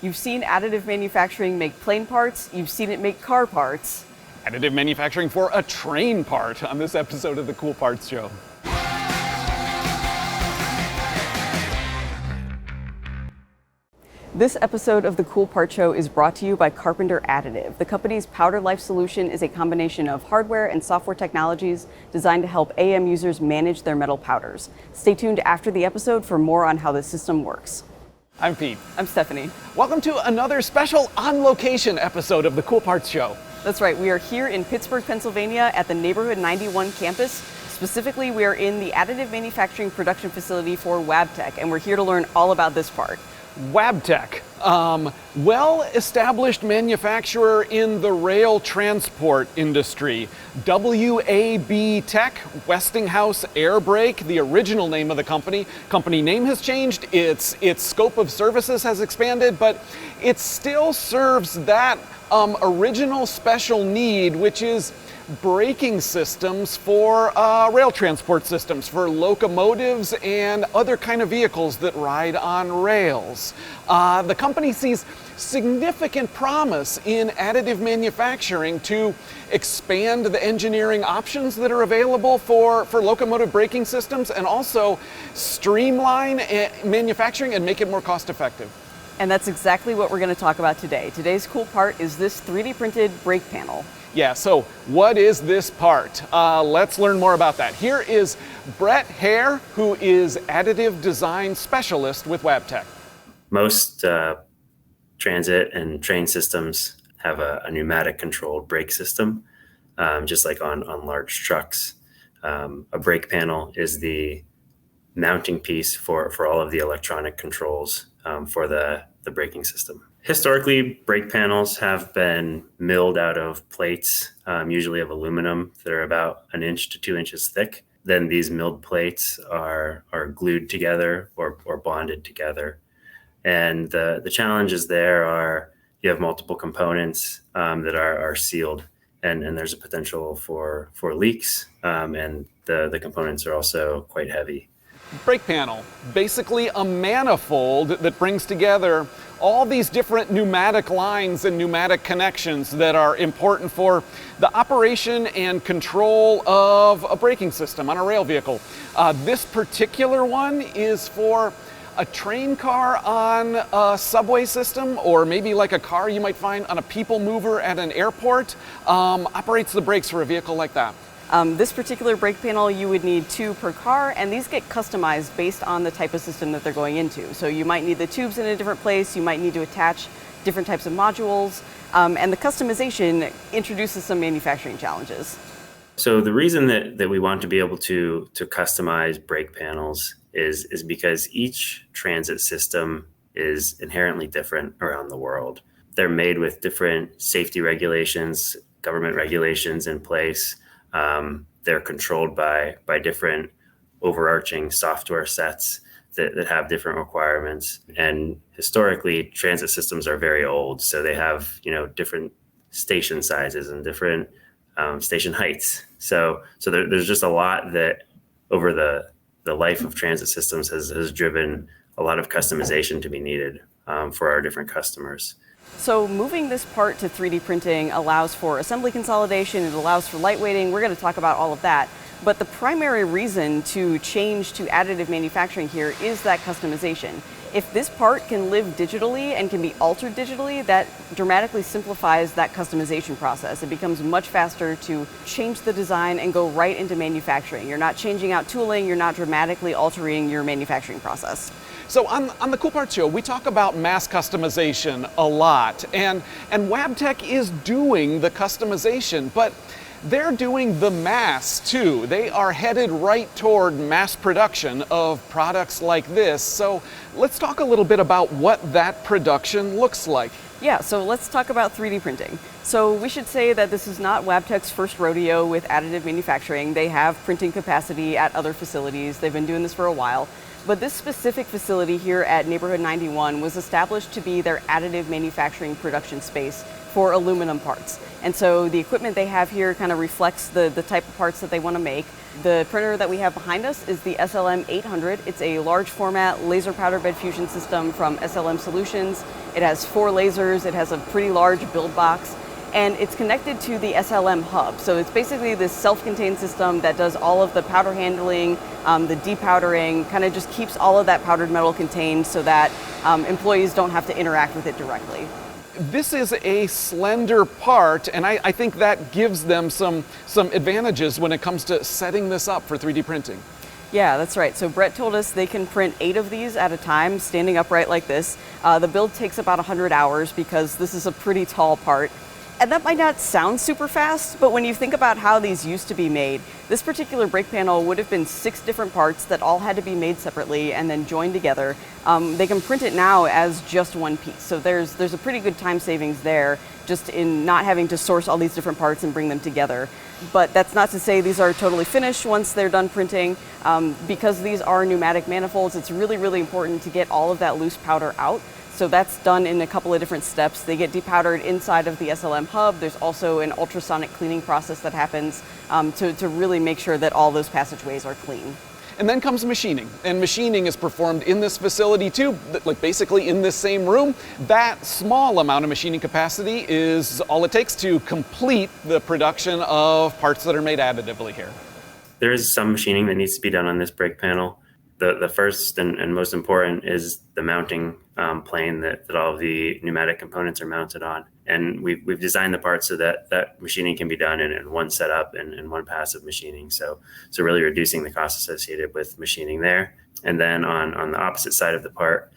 You've seen additive manufacturing make plane parts, you've seen it make car parts. Additive manufacturing for a train part on this episode of the Cool Parts Show. This episode of the Cool Part Show is brought to you by Carpenter Additive. The company's Powder Life solution is a combination of hardware and software technologies designed to help AM users manage their metal powders. Stay tuned after the episode for more on how the system works. I'm Pete. I'm Stephanie. Welcome to another special on-location episode of the Cool Parts Show. That's right, we are here in Pittsburgh, Pennsylvania at the Neighborhood 91 campus. Specifically, we are in the additive manufacturing production facility for Wabtec, and we're here to learn all about this part. Wabtec, well-established manufacturer in the rail transport industry. Wabtec, Westinghouse Air Brake, the original name of the company. Company name has changed, its scope of services has expanded, but it still serves that original special need, which is braking systems for rail transport systems, for locomotives and other kind of vehicles that ride on rails. The company sees significant promise in additive manufacturing to expand the engineering options that are available for locomotive braking systems and also streamline manufacturing and make it more cost effective. And that's exactly what we're going to talk about today. Today's cool part is this 3D printed brake panel. Yeah, so what is this part? Let's learn more about that. Here is Brett Hare, who is additive design specialist with Wabtec. Most transit and train systems have a pneumatic controlled brake system, just like on large trucks. A brake panel is the mounting piece for all of the electronic controls for the braking system. Historically, brake panels have been milled out of plates, usually of aluminum, that are about 1 inch to 2 inches thick. Then these milled plates are glued together or bonded together. And the challenges there are you have multiple components that are sealed, and there's a potential for leaks, and the components are also quite heavy. Brake panel, basically a manifold that brings together all these different pneumatic lines and pneumatic connections that are important for the operation and control of a braking system on a rail vehicle. This particular one is for a train car on a subway system, or maybe like a car you might find on a people mover at an airport, operates the brakes for a vehicle like that. This particular brake panel, you would need 2 per car, and these get customized based on the type of system that they're going into. So you might need the tubes in a different place, you might need to attach different types of modules, and the customization introduces some manufacturing challenges. So the reason that we want to be able to customize brake panels is because each transit system is inherently different around the world. They're made with different safety regulations, government regulations in place. They're controlled by different overarching software sets that have different requirements. And historically, transit systems are very old, so they have different station sizes and different station heights. So there's just a lot that over the life of transit systems has driven a lot of customization to be needed for our different customers. So moving this part to 3D printing allows for assembly consolidation, it allows for lightweighting. We're going to talk about all of that. But the primary reason to change to additive manufacturing here is that customization. If this part can live digitally and can be altered digitally, that dramatically simplifies that customization process. It becomes much faster to change the design and go right into manufacturing. You're not changing out tooling, you're not dramatically altering your manufacturing process. So on the Cool Parts Show, we talk about mass customization a lot, and Wabtec is doing the customization, but they're doing the mass too. They are headed right toward mass production of products like this. So let's talk a little bit about what that production looks like. Yeah, so let's talk about 3D printing. So we should say that this is not Wabtec's first rodeo with additive manufacturing. They have printing capacity at other facilities. They've been doing this for a while. But this specific facility here at Neighborhood 91 was established to be their additive manufacturing production space for aluminum parts. And so the equipment they have here kind of reflects the type of parts that they want to make. The printer that we have behind us is the SLM 800. It's a large format laser powder bed fusion system from SLM Solutions. It has 4 lasers, it has a pretty large build box, and it's connected to the SLM hub. So it's basically this self-contained system that does all of the powder handling, the depowdering, kind of just keeps all of that powdered metal contained so that employees don't have to interact with it directly. This is a slender part, and I think that gives them some advantages when it comes to setting this up for 3D printing. Yeah, that's right. So Brett told us they can print 8 of these at a time, standing upright like this. The build takes about 100 hours because this is a pretty tall part. And that might not sound super fast, but when you think about how these used to be made, this particular brake panel would have been 6 different parts that all had to be made separately and then joined together. They can print it now as just one piece. So there's a pretty good time savings there, just in not having to source all these different parts and bring them together. But that's not to say these are totally finished once they're done printing. Because these are pneumatic manifolds, it's really, really important to get all of that loose powder out. So that's done in a couple of different steps. They get depowdered inside of the SLM hub. There's also an ultrasonic cleaning process that happens to really make sure that all those passageways are clean. And then comes machining. And machining is performed in this facility too, like basically in this same room. That small amount of machining capacity is all it takes to complete the production of parts that are made additively here. There is some machining that needs to be done on this brake panel. The first and most important is the mounting plane that all of the pneumatic components are mounted on. And we've designed the parts so that machining can be done in one setup and one pass of machining. So really reducing the cost associated with machining there. And then on the opposite side of the part,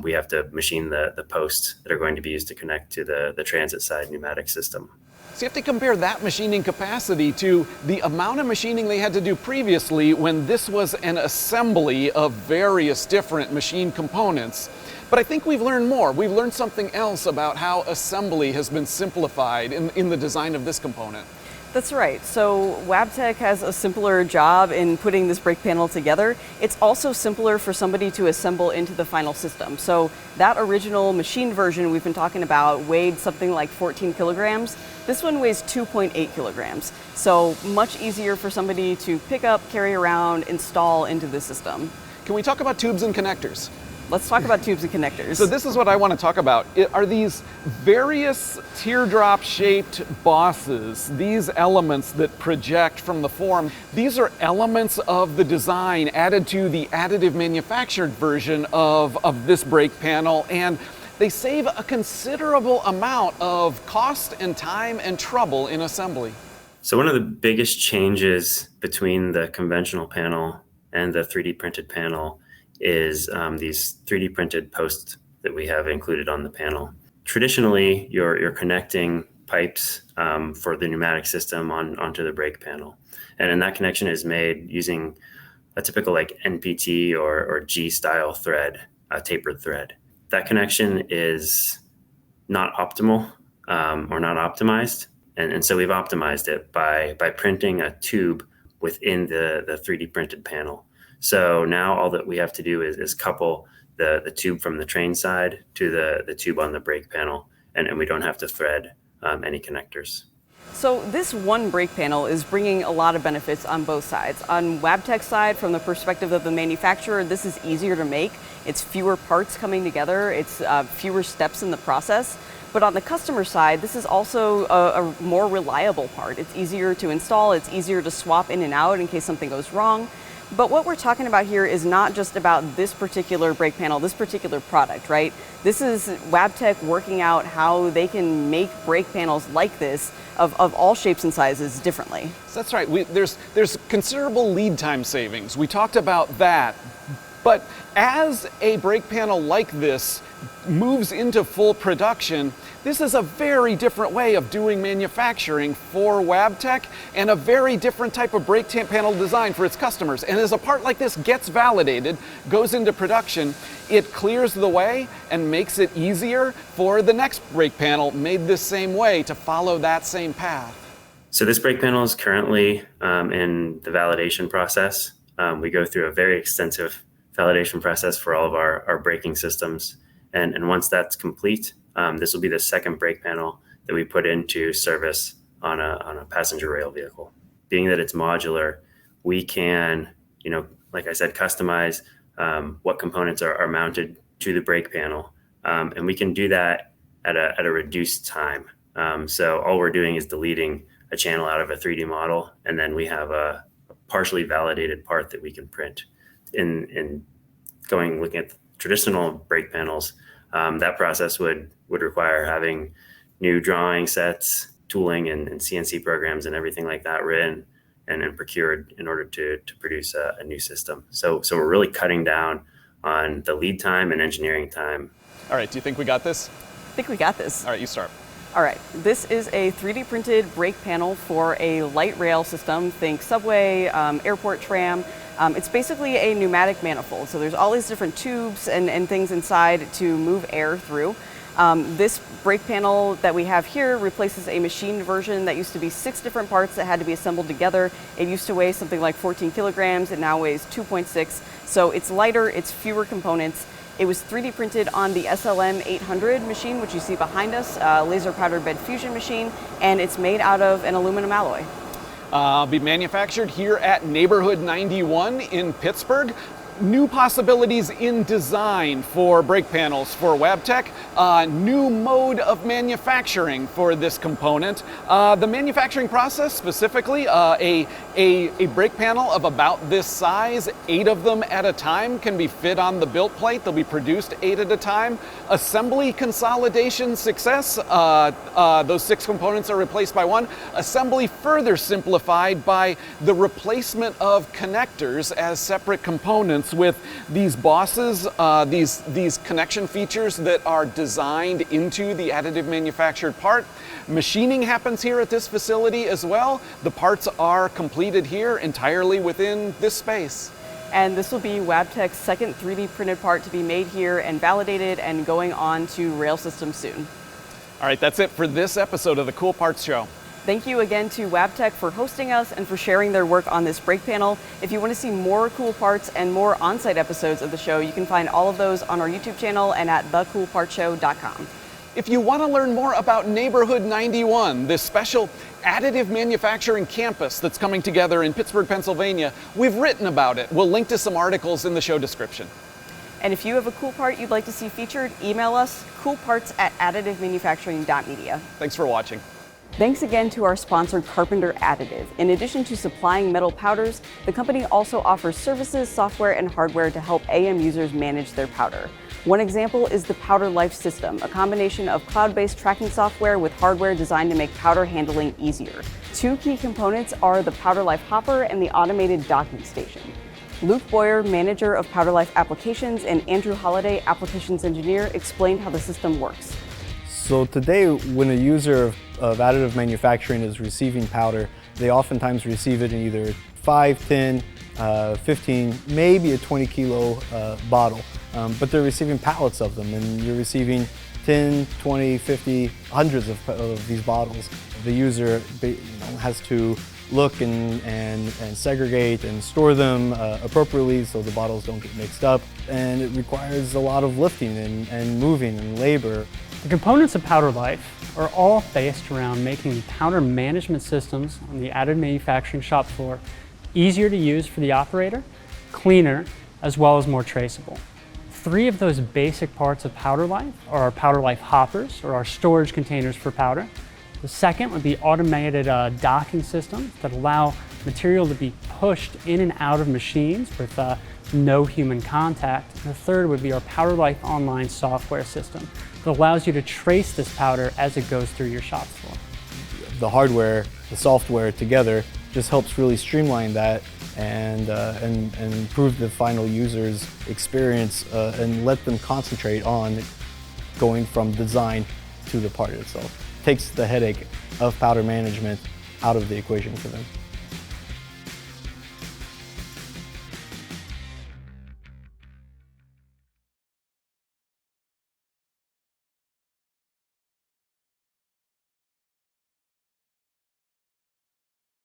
we have to machine the posts that are going to be used to connect to the transit side pneumatic system. So you have to compare that machining capacity to the amount of machining they had to do previously when this was an assembly of various different machine components. But I think we've learned more. We've learned something else about how assembly has been simplified in the design of this component. That's right. So Wabtech has a simpler job in putting this brake panel together. It's also simpler for somebody to assemble into the final system. So that original machine version we've been talking about weighed something like 14 kilograms. This one weighs 2.8 kilograms. So much easier for somebody to pick up, carry around, install into the system. Can we talk about tubes and connectors? Let's talk about tubes and connectors. So this is what I want to talk about. Are these various teardrop-shaped bosses, these elements that project from the form, these are elements of the design added to the additive manufactured version of this brake panel, and they save a considerable amount of cost and time and trouble in assembly. So one of the biggest changes between the conventional panel and the 3D printed panel is these 3D printed posts that we have included on the panel. Traditionally, you're connecting pipes for the pneumatic system onto the brake panel. And that connection is made using a typical like NPT or G-style thread, a tapered thread. That connection is not optimal or not optimized. And so we've optimized it by printing a tube within the 3D printed panel. So now all that we have to do is couple the tube from the train side to the tube on the brake panel, and we don't have to thread any connectors. So this one brake panel is bringing a lot of benefits on both sides. On Wabtech's side, from the perspective of the manufacturer, this is easier to make. It's fewer parts coming together. It's fewer steps in the process. But on the customer side, this is also a more reliable part. It's easier to install. It's easier to swap in and out in case something goes wrong. But what we're talking about here is not just about this particular brake panel, this particular product, right? This is Wabtech working out how they can make brake panels like this of all shapes and sizes differently. That's right. There's considerable lead time savings. We talked about that. But as a brake panel like this moves into full production, this is a very different way of doing manufacturing for Wabtech and a very different type of brake panel design for its customers. And as a part like this gets validated, goes into production, it clears the way and makes it easier for the next brake panel made this same way to follow that same path. So this brake panel is currently in the validation process. We go through a very extensive validation process for all of our braking systems. And once that's complete, this will be the second brake panel that we put into service on a passenger rail vehicle. Being that it's modular, we can, like I said, customize what components are mounted to the brake panel And we can do that at a reduced time. So all we're doing is deleting a channel out of a 3D model, and then we have a partially validated part that we can print. In looking at traditional brake panels, that process would require having new drawing sets, tooling, and CNC programs and everything like that written and procured in order to produce a new system. So we're really cutting down on the lead time and engineering time. All right, do you think we got this? I think we got this. All right, you start. All right, this is a 3D printed brake panel for a light rail system. Think subway, airport tram. It's basically a pneumatic manifold. So there's all these different tubes and things inside to move air through. This brake panel that we have here replaces a machined version that used to be 6 different parts that had to be assembled together. It used to weigh something like 14 kilograms. It now weighs 2.6. So it's lighter, it's fewer components. It was 3D printed on the SLM 800 machine, which you see behind us, laser powdered bed fusion machine, and it's made out of an aluminum alloy. Be manufactured here at Neighborhood 91 in Pittsburgh. New possibilities in design for brake panels for Wabtec, new mode of manufacturing for this component. The manufacturing process specifically, a brake panel of about this size, 8 of them at a time can be fit on the built plate. They'll be produced 8 at a time. Assembly consolidation success, those 6 components are replaced by 1. Assembly further simplified by the replacement of connectors as separate components with these bosses, these connection features that are designed into the additive manufactured part. Machining happens here at this facility as well. The parts are completed here entirely within this space. And this will be Wabtec's second 3D printed part to be made here and validated and going on to rail systems soon. All right, that's it for this episode of the Cool Parts Show. Thank you again to Wabtec for hosting us and for sharing their work on this brake panel. If you want to see more cool parts and more on-site episodes of the show, you can find all of those on our YouTube channel and at thecoolpartshow.com. If you want to learn more about Neighborhood 91, this special additive manufacturing campus that's coming together in Pittsburgh, Pennsylvania, we've written about it. We'll link to some articles in the show description. And if you have a cool part you'd like to see featured, email us, coolparts@additivemanufacturing.media. Thanks for watching. Thanks again to our sponsor, Carpenter Additive. In addition to supplying metal powders, the company also offers services, software, and hardware to help AM users manage their powder. One example is the Powder Life system, a combination of cloud-based tracking software with hardware designed to make powder handling easier. 2 key components are the Powder Life hopper and the automated docking station. Luke Boyer, manager of Powder Life applications, and Andrew Holliday, applications engineer, explained how the system works. So today, when a user of additive manufacturing is receiving powder, they oftentimes receive it in either 5, 10, 15, maybe a 20 kilo bottle. But they're receiving pallets of them, and you're receiving 10, 20, 50, hundreds of these bottles. The user has to look and segregate and store them appropriately so the bottles don't get mixed up. And it requires a lot of lifting and moving and labor. The components of Powder Life are all based around making powder management systems on the additive manufacturing shop floor easier to use for the operator, cleaner, as well as more traceable. 3 of those basic parts of Powder Life are our Powder Life hoppers, or our storage containers for powder. The second would be automated docking systems that allow material to be pushed in and out of machines with no human contact. And the third would be our Powder Life online software system that allows you to trace this powder as it goes through your shop floor. The hardware, the software together just helps really streamline that and improve the final user's experience and let them concentrate on going from design to the part itself. Takes the headache of powder management out of the equation for them.